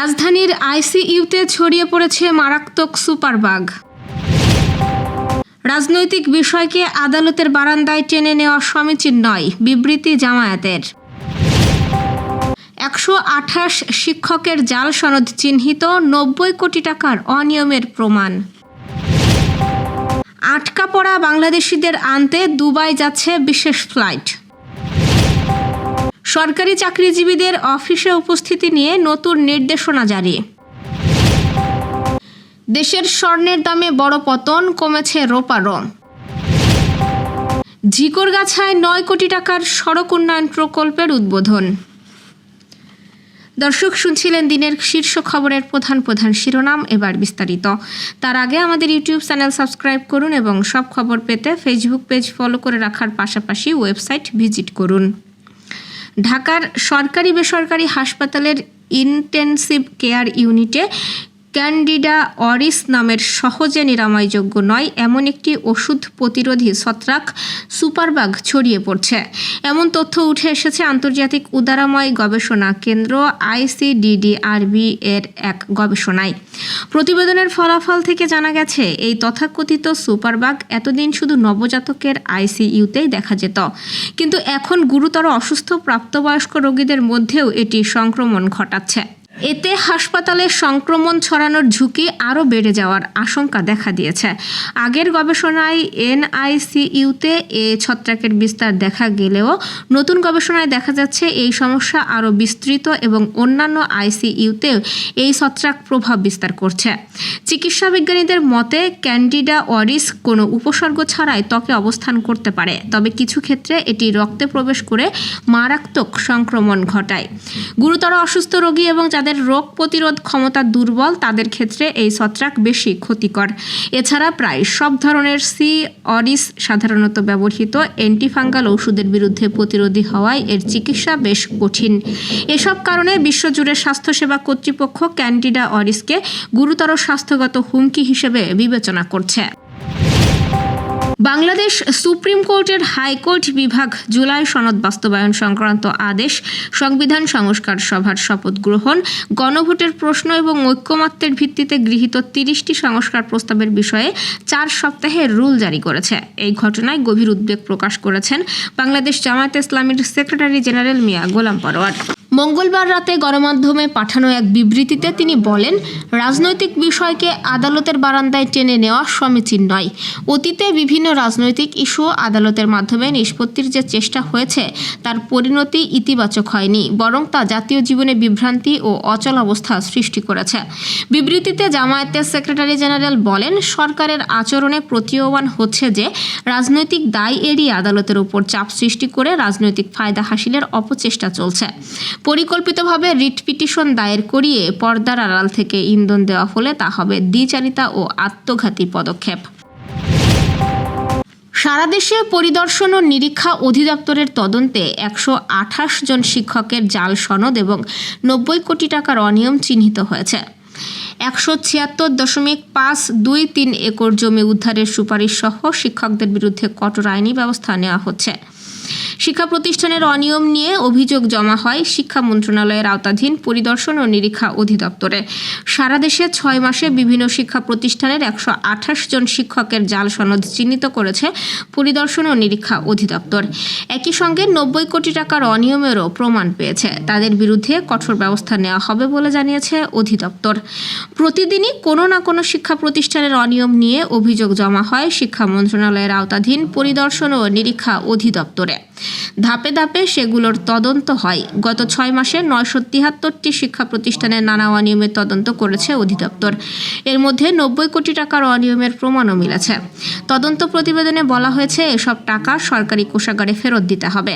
রাজধানীর আইসিইউতে ছড়িয়ে পড়েছে মারাত্মক সুপারবাগ। রাজনৈতিক বিষয়কে আদালতের বারান্দায় টেনে নেওয়া সমীচীন নয়, বিবৃতি জামায়াতের। 128 শিক্ষকের জাল সনদ চিহ্নিত, 90 কোটি টাকার অনিয়মের প্রমাণ। আটকা পড়া বাংলাদেশিদের আনতে দুবাই যাচ্ছে বিশেষ ফ্লাইট। সরকারি চাকরিজীবীদের অফিসে উপস্থিতি নিয়ে নতুন নির্দেশনা জারি। দেশের স্বর্ণের দামে বড় পতন, কমেছে রূপারও। ঝিকরগাছায় 9 কোটি টাকার সড়ক উন্নয়ন প্রকল্পের উদ্বোধন। দর্শক, শুনছিলেন দিনের শীর্ষ খবরের প্রধান শিরোনাম, এবার বিস্তারিত। তার আগে আমাদের ইউটিউব চ্যানেল সাবস্ক্রাইব করুন এবং সব খবর পেতে ফেসবুক পেজ ফলো করে রাখার পাশাপাশি ওয়েবসাইট ভিজিট করুন। ঢাকার সরকারি বেসরকারি হাসপাতালের ইনটেনসিভ কেয়ার ইউনিটে ক্যান্ডিডা অরিস নামের সহজে নিরাময়যোগ্য নয় এমন একটি ওষুধ প্রতিরোধী ছত্রাক সুপারবাগ ছড়িয়ে পড়ছে। এমন তথ্য উঠে এসেছে আন্তর্জাতিক উদারাময় গবেষণা কেন্দ্র ICDDRB এর এক গবেষণায়। প্রতিবেদনের ফলাফল থেকে জানা গেছে, এই তথাকথিত সুপারবাগ এতদিন শুধু নবজাতকের ICUতেই দেখা যেত, কিন্তু এখন গুরুতর অসুস্থ প্রাপ্তবয়স্ক রোগীদের মধ্যেও এটি সংক্রমণ ঘটাচ্ছে। এতে হাসপাতালে সংক্রমণ ছড়ানোর ঝুঁকি আরও বেড়ে যাওয়ার আশঙ্কা দেখা দিয়েছে। আগের গবেষণায় NICUতে এ ছত্রাকের বিস্তার দেখা গেলেও নতুন গবেষণায় দেখা যাচ্ছে এই সমস্যা আরও বিস্তৃত এবং অন্যান্য ICUতেও এই ছত্রাক প্রভাব বিস্তার করছে। চিকিৎসা বিজ্ঞানীদের মতে, ক্যান্ডিডা অরিস কোনো উপসর্গ ছাড়াই ত্বকে অবস্থান করতে পারে, তবে কিছু ক্ষেত্রে এটি রক্তে প্রবেশ করে মারাত্মক সংক্রমণ ঘটায়। গুরুতর অসুস্থ রোগী এবং যাদের রোগ প্রতিরোধ ক্ষমতা দুর্বল তাদের ক্ষেত্রে এই ছত্রাক বেশি ক্ষতিকর। এছাড়া প্রায় সব ধরনের সি অরিস সাধারণত ব্যবহৃত অ্যান্টিফাঙ্গাল ওষুধের বিরুদ্ধে প্রতিরোধী হওয়ায় এর চিকিৎসা বেশ কঠিন। এসব কারণে বিশ্বজুড়ে স্বাস্থ্যসেবা কর্তৃপক্ষ ক্যান্ডিডা অরিসকে গুরুতর স্বাস্থ্যগত হুমকি হিসেবে বিবেচনা করছে। বাংলাদেশ সুপ্রিম কোর্টের হাইকোর্ট বিভাগ জুলাই সনদ বাস্তবায়ন সংক্রান্ত আদেশ, সংবিধান সংস্কার সভার শপথ গ্রহণ, গণভোটের প্রশ্ন এবং ঐক্যমত্যের ভিত্তিতে গৃহীত 30টি সংস্কার প্রস্তাবের বিষয়ে 4 সপ্তাহের রুল জারি করেছে। এই ঘটনায় গভীর উদ্বেগ প্রকাশ করেছেন বাংলাদেশ জামায়াতে ইসলামীর সেক্রেটারি জেনারেল মিয়া গোলাম পরোয়ার। মঙ্গলবার রাতে গণমাধ্যমে পাঠানো এক বিবৃতিতে তিনি বলেন, রাজনৈতিক বিষয়কে আদালতের বারান্দায় টেনে নেওয়া সমীচীন নয়। অতীতে বিভিন্ন রাজনৈতিক ইস্যু আদালতের মাধ্যমে নিষ্পত্তির যে চেষ্টা হয়েছে তার পরিণতি ইতিবাচক হয়নি, বরং তা জাতীয় জীবনে বিভ্রান্তি ও অচল অবস্থা সৃষ্টি করেছে। বিবৃতিতে জামায়াতের সেক্রেটারি জেনারেল বলেন, সরকারের আচরণে প্রতীয়মান হচ্ছে যে রাজনৈতিক দায় এড়িয়ে আদালতের উপর চাপ সৃষ্টি করে রাজনৈতিক ফায়দা হাসিলের অপচেষ্টা চলছে। পরিকল্পিতভাবে রিট পিটিশন দায়ের করিয়ে পর্দার আড়াল থেকে ইন্ধন দেওয়া হলে তা হবে দ্বিচারিতা ও আত্মঘাতী পদক্ষেপ। সারা দেশে পরিদর্শন ও নিরীক্ষা অধিদপ্তরের তদন্তে 128 জন শিক্ষকের জাল সনদ এবং 90 কোটি টাকার অনিয়ম চিহ্নিত হয়েছে। 176.523 একর জমি উদ্ধারের সুপারিশ সহ শিক্ষকদের বিরুদ্ধে কঠোর আইনি ব্যবস্থা নেওয়া হচ্ছে। শিক্ষা প্রতিষ্ঠানের অনিয়ম নিয়ে অভিযোগ জমা হয় শিক্ষা মন্ত্রণালয়ের আওতাধীন পরিদর্শন ও নিরীক্ষা অধিদপ্তরে। সারা দেশে 6 মাসে বিভিন্ন শিক্ষা প্রতিষ্ঠানের 128 জন শিক্ষকের জাল সনদ চিহ্নিত করেছে পরিদর্শন ও নিরীক্ষা অধিদপ্তর। একই সঙ্গে 90 কোটি টাকার অনিয়মেরও প্রমাণ পেয়েছে। তাদের বিরুদ্ধে কঠোর ব্যবস্থা নেওয়া হবে বলে জানিয়েছে অধিদপ্তর। প্রতিদিনই কোনো না কোনো শিক্ষা প্রতিষ্ঠানের অনিয়ম নিয়ে অভিযোগ জমা হয় শিক্ষা মন্ত্রণালয়ের আওতাধীন পরিদর্শন ও নিরীক্ষা অধিদপ্তরে। ধাপে ধাপে সেগুলোর তদন্ত হয়। গত 6 মাসে 973টি শিক্ষা প্রতিষ্ঠানের নানা অনিয়মের তদন্ত করেছে অধিদপ্তর। এর মধ্যে 90 কোটি টাকার অনিয়মের প্রমাণও মিলেছে। তদন্ত প্রতিবেদনে বলা হয়েছে, এসব টাকা সরকারি কোষাগারে ফেরত দিতে হবে।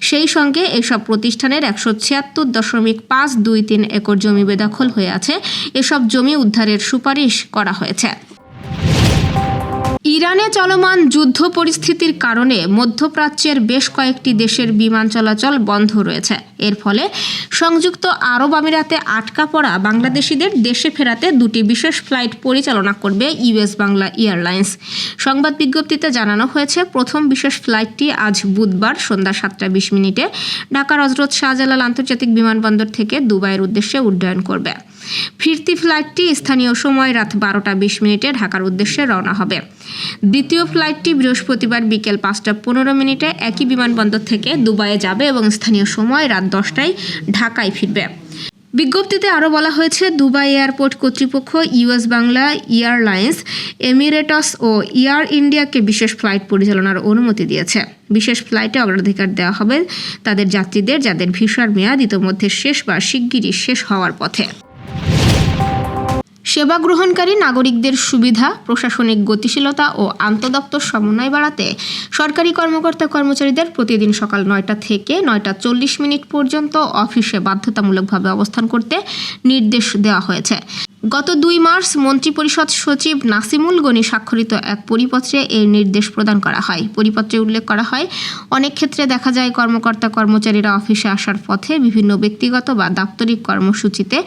সেই সঙ্গে এসব প্রতিষ্ঠানের 176.523 একর জমি বেদখল হয়ে আছে। এসব জমি উদ্ধারের সুপারিশ করা হয়েছে। ইরানে চলমান যুদ্ধ পরিস্থিতির কারণে মধ্যপ্রাচ্যের বেশ কয়েকটি দেশের বিমান চলাচল বন্ধ রয়েছে। এর ফলে সংযুক্ত আরব আমিরাতে আটকা পড়া বাংলাদেশিদের দেশে ফেরাতে 2টি বিশেষ ফ্লাইট পরিচালনা করবে US বাংলা এয়ারলাইন্স। সংবাদ বিজ্ঞপ্তিতে জানানো হয়েছে, প্রথম বিশেষ ফ্লাইটটি আজ বুধবার সন্ধ্যা 7:20 ঢাকার হযরত শাহজালাল আন্তর্জাতিক বিমানবন্দর থেকে দুবাইয়ের উদ্দেশ্যে উড্ডয়ন করবে। ফিরতি ফ্লাইটটি স্থানীয় সময় রাত 12:20 ঢাকার উদ্দেশ্যে রওনা হবে। দ্বিতীয় ফ্লাইটটি বৃহস্পতিবার বিকেল 5:15 একই বিমানবন্দর থেকে দুবাইয়ে যাবে এবং স্থানীয় সময় রাত 10টায় ঢাকায় ফিরবে। বিজ্ঞপ্তিতে আরও বলা হয়েছে, দুবাই এয়ারপোর্ট কর্তৃপক্ষ ইউএস বাংলা এয়ারলাইন্স, এমিরেটস ও এয়ার ইন্ডিয়াকে বিশেষ ফ্লাইট পরিচালনার অনুমতি দিয়েছে। বিশেষ ফ্লাইটে অগ্রাধিকার দেওয়া হবে তাদের যাত্রীদের যাদের ভিসার মেয়াদ ইতোমধ্যে শেষ বা শিগগিরই শেষ হওয়ার পথে। সেবা গ্রহণকারী নাগরিকদের সুবিধা, প্রশাসনিক গতিশীলতা ও আন্তঃদপ্তর সমন্বয় বাড়াতে সরকারি কর্মকর্তা কর্মচারীদের প্রতিদিন সকাল 9টা থেকে 9:40 পর্যন্ত অফিসে বাধ্যতামূলকভাবে অবস্থান করতে নির্দেশ দেওয়া হয়েছে। গত 2 মার্চ মন্ত্রিপরিষদ সচিব নাসিমুল গনি স্বাক্ষরিত এক পরিপত্রে এই নির্দেশ প্রদান করা হয়। পরিপত্রে উল্লেখ করা হয়, অনেক ক্ষেত্রে দেখা যায় কর্মকর্তা কর্মচারীরা অফিসে আসার পথে বিভিন্ন ব্যক্তিগত বা দাপ্তরিক কর্মসূচিতে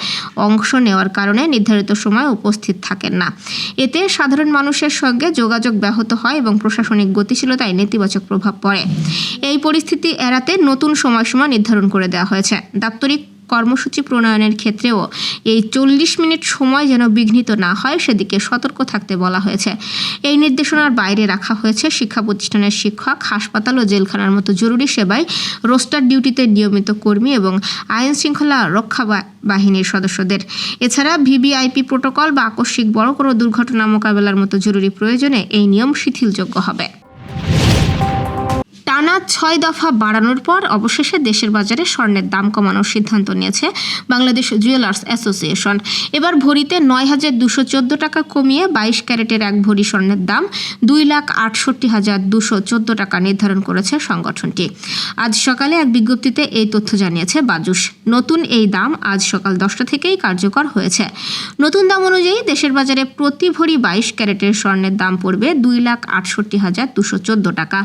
অংশ নেওয়ার কারণে নির্ধারিত সময় উপস্থিত থাকেন না। এতে সাধারণ মানুষের সঙ্গে যোগাযোগ ব্যাহত হয় এবং প্রশাসনিক গতিশীলতায় নেতিবাচক প্রভাব পড়ে। এই পরিস্থিতি এড়াতে নতুন সময়সীমা নির্ধারণ করে দেওয়া হয়েছে। দাপ্তরিক কর্মসূচি প্রণয়নের ক্ষেত্রেও এই 40 মিনিট সময় যেন বিঘ্নিত না হয় সেদিকে সতর্ক থাকতে বলা হয়েছে। এই নির্দেশনার বাইরে রাখা হয়েছে শিক্ষা প্রতিষ্ঠানের শিক্ষক, হাসপাতাল ও জেলখানার মতো জরুরি সেবায় রোস্টার ডিউটিতে নিয়মিত কর্মী এবং আইন শৃঙ্খলা রক্ষা বাহিনীর সদস্যদের। এছাড়া ভিভিআইপি প্রোটোকল বা আকস্মিক বড় কোনো দুর্ঘটনা মোকাবেলার মতো জরুরি প্রয়োজনে এই নিয়ম শিথিলযোগ্য হবে। টানা 6 দফা বাড়ানোর পর অবশেষে দেশের বাজারে স্বর্ণের দাম কমানোর সিদ্ধান্ত নিয়েছে বাংলাদেশ জুয়েলার্স অ্যাসোসিয়েশন। এবার ভরিতে 9,214 টাকা কমিয়ে 22 ক্যারেটের এক ভরি স্বর্ণের দাম 2,68,214 টাকা নির্ধারণ করেছে সংগঠনটি। আজ সকালে এক বিজ্ঞপ্তিতে এই তথ্য জানিয়েছে বাজুস। নতুন এই দাম আজ সকাল 10টা থেকেই কার্যকর হয়েছে। নতুন দাম অনুযায়ী দেশের বাজারে প্রতি ভরি 22 ক্যারেটের স্বর্ণের দাম পড়বে 2,68,214 টাকা।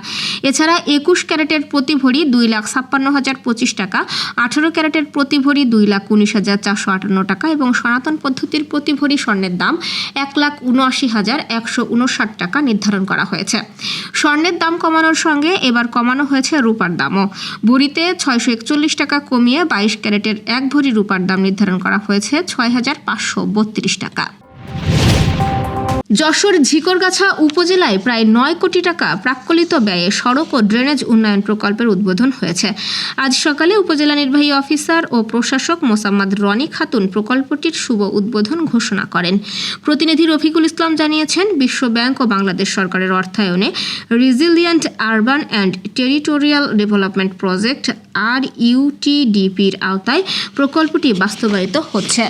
এছাড়া 21 ক্যারেটের প্রতি ভরি 2,56,025 টাকা, 18 ক্যারেটের প্রতি ভরি 2,19,458 টাকা এবং সনাতন পদ্ধতির প্রতি ভরি স্বর্ণের দাম 1,79,159 টাকা নির্ধারণ করা হয়েছে। স্বর্ণের দাম কমানোর সঙ্গে এবার কমানো হয়েছে রূপার দামও। ভরিতে 641 টাকা কমিয়ে 22 ক্যারেটের এক ভরি রূপার দাম নির্ধারণ করা হয়েছে 6,532 টাকা। যশোর ঝিকরগাছা উপজেলায় প্রায় 9 কোটি টাকা প্রাক্কলিত ব্যয়ে সড়ক ও ড্রেনেজ উন্নয়ন প্রকল্পের উদ্বোধন হয়েছে। আজ সকালে উপজেলা নির্বাহী অফিসার ও প্রশাসক মোসাম্মদ রনি খাতুন প্রকল্পটির শুভ উদ্বোধন ঘোষণা করেন। প্রতিনিধি রফিকুল ইসলাম জানিয়েছেন, বিশ্ব ব্যাংক ও বাংলাদেশ সরকারের অর্থায়নে resilient urban and territorial development project RUTDPর আওতায় প্রকল্পটি বাস্তবায়িত হচ্ছে।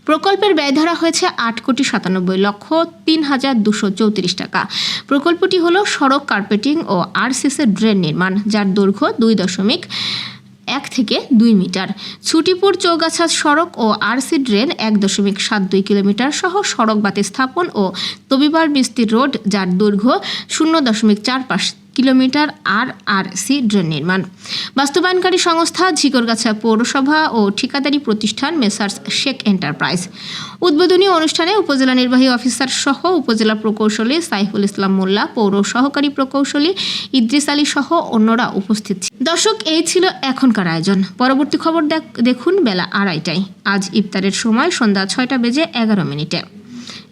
প্রকল্পের ব্যয় ধরা হয়েছে 8,97,03,234 টাকা। প্রকল্পটি হল সড়ক কার্পেটিং ও RCC ড্রেন নির্মাণ, যার দৈর্ঘ্য 2.1 থেকে 2 মিটার। ছুটিপুর চৌগাছা সড়ক ও RC ড্রেন 1.72 কিলোমিটার সহ সড়ক বাতি স্থাপন ও তবিবার বিস্তি রোড, যার দৈর্ঘ্য 0.45 কিলোমিটার RRC ড্রেন নির্মাণ। বাস্তবায়নকারী সংস্থা ঝিকরগাছা পৌরসভা ও ঠিকাদারি প্রতিষ্ঠান মেসার্স শেখ এন্টারপ্রাইজ। উদ্বোধনী অনুষ্ঠানে উপজেলা নির্বাহী অফিসার সহ উপজেলা প্রকৌশলী সাইফুল ইসলাম মোল্লা, পৌর সহকারী প্রকৌশলী ইদ্রিস আলী সহ অন্যরা উপস্থিত ছিলেন। দর্শক, এই ছিল এখনকার আয়োজন। পরবর্তী খবর দেখুন বেলা 2:30টায়। আজ ইফতারের সময় সন্ধ্যা 6টা বেজে 11 মিনিটে।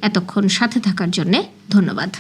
এতক্ষণ সাথে থাকার জন্য ধন্যবাদ।